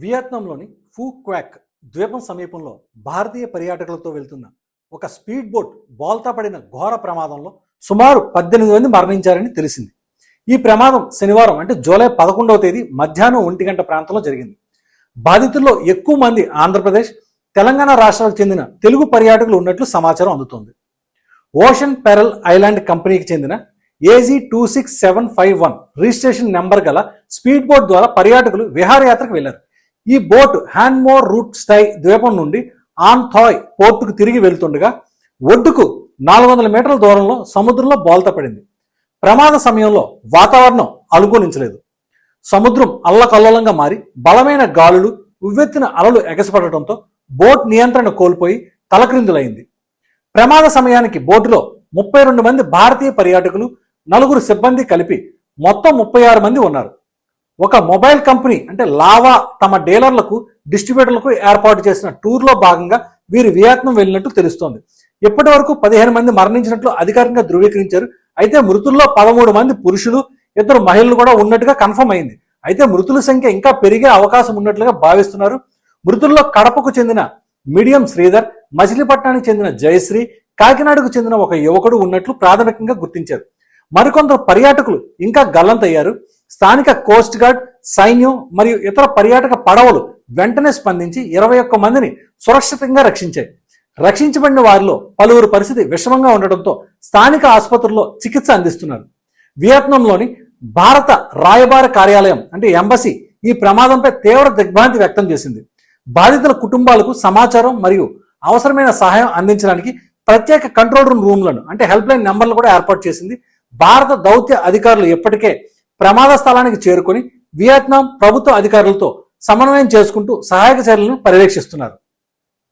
వియత్నాంలోని ఫూ quack ద్వీపం సమీపంలో భారతీయ పర్యాటకులతో వెళ్తున్న ఒక స్పీడ్ బోట్ బోల్తా పడిన ఘోర ప్రమాదంలో సుమారు 18 మంది మరణించారని తెలిసింది. ఈ ప్రమాదం శనివారం అంటే జూలై 11వ తేదీ మధ్యాహ్నం 1 గంట ప్రాంతంలో జరిగింది. బాధితుల్లో ఎక్కువ మంది ఆంధ్రప్రదేశ్, తెలంగాణ రాష్ట్రాలకు చెందిన తెలుగు పర్యాటకులు ఉన్నట్లు సమాచారం అందుతోంది. ఓషన్ పెరల్ ఐలాండ్ కంపెనీకి చెందిన AG26751 రిజిస్ట్రేషన్ నెంబర్ గల స్పీడ్ బోట్ ద్వారా పర్యాటకులు విహారయాత్రకు వెళ్లారు. ఈ బోట్ హ్యాన్మోర్ రూట్ స్టై ద్వీపం నుండి ఆన్ థాయ్ పోర్టుకు తిరిగి వెళ్తుండగా ఒడ్డుకు 400 మీటర్ల దూరంలో సముద్రంలో బోల్తా పడింది. ప్రమాద సమయంలో వాతావరణం అనుకూలించలేదు. సముద్రం అల్లకల్లోలంగా మారి బలమైన గాలులు, ఉవ్వెత్తిన అలలు ఎగసిపడటంతో బోట్ నియంత్రణ కోల్పోయి తలక్రిందులైంది. ప్రమాద సమయానికి బోటులో 32 మంది భారతీయ పర్యాటకులు, 4 సిబ్బంది కలిపి మొత్తం 36 మంది ఉన్నారు. ఒక మొబైల్ కంపెనీ అంటే లావా తమ డీలర్లకు, డిస్ట్రిబ్యూటర్లకు ఏర్పాటు చేసిన టూర్లో భాగంగా వీరు వియత్నాం వెళ్ళినట్టు తెలుస్తోంది. ఇప్పటి వరకు 15 మంది మరణించినట్లు అధికారికంగా ధృవీకరించారు. అయితే మృతుల్లో 13 మంది పురుషులు, 2 మహిళలు కూడా ఉన్నట్టుగా కన్ఫర్మ్ అయింది. అయితే మృతుల సంఖ్య ఇంకా పెరిగే అవకాశం ఉన్నట్లుగా భావిస్తున్నారు. మృతుల్లో కడపకు చెందిన మీడియం శ్రీధర్, మచిలీపట్నానికి చెందిన జయశ్రీ, కాకినాడకు చెందిన ఒక యువకుడు ఉన్నట్లు ప్రాథమికంగా గుర్తించారు. మరికొందరు పర్యాటకులు ఇంకా గల్లంతయ్యారు. స్థానిక కోస్ట్ గార్డ్, సైన్యం మరియు ఇతర పర్యాటక పడవలు వెంటనే స్పందించి 21 మందిని సురక్షితంగా రక్షించాయి. రక్షించబడిన వారిలో పలువురు పరిస్థితి విషమంగా ఉండటంతో స్థానిక ఆసుపత్రుల్లో చికిత్స అందిస్తున్నారు. వియత్నాంలోని భారత రాయబార కార్యాలయం అంటే ఎంబసీ ఈ ప్రమాదంపై తీవ్ర దిగ్భ్రాంతి వ్యక్తం చేసింది. బాధితుల కుటుంబాలకు సమాచారం మరియు అవసరమైన సహాయం అందించడానికి ప్రత్యేక కంట్రోల్ రూమ్లను అంటే హెల్ప్ లైన్ నెంబర్లు కూడా ఏర్పాటు చేసింది. భారత దౌత్య అధికారులు ఇప్పటికే ప్రమాద స్థలానికి చేరుకొని వియత్నాం ప్రభుత్వ అధికారులతో సమన్వయం చేసుకుంటూ సహాయక చర్యలను పర్యవేక్షిస్తున్నారు.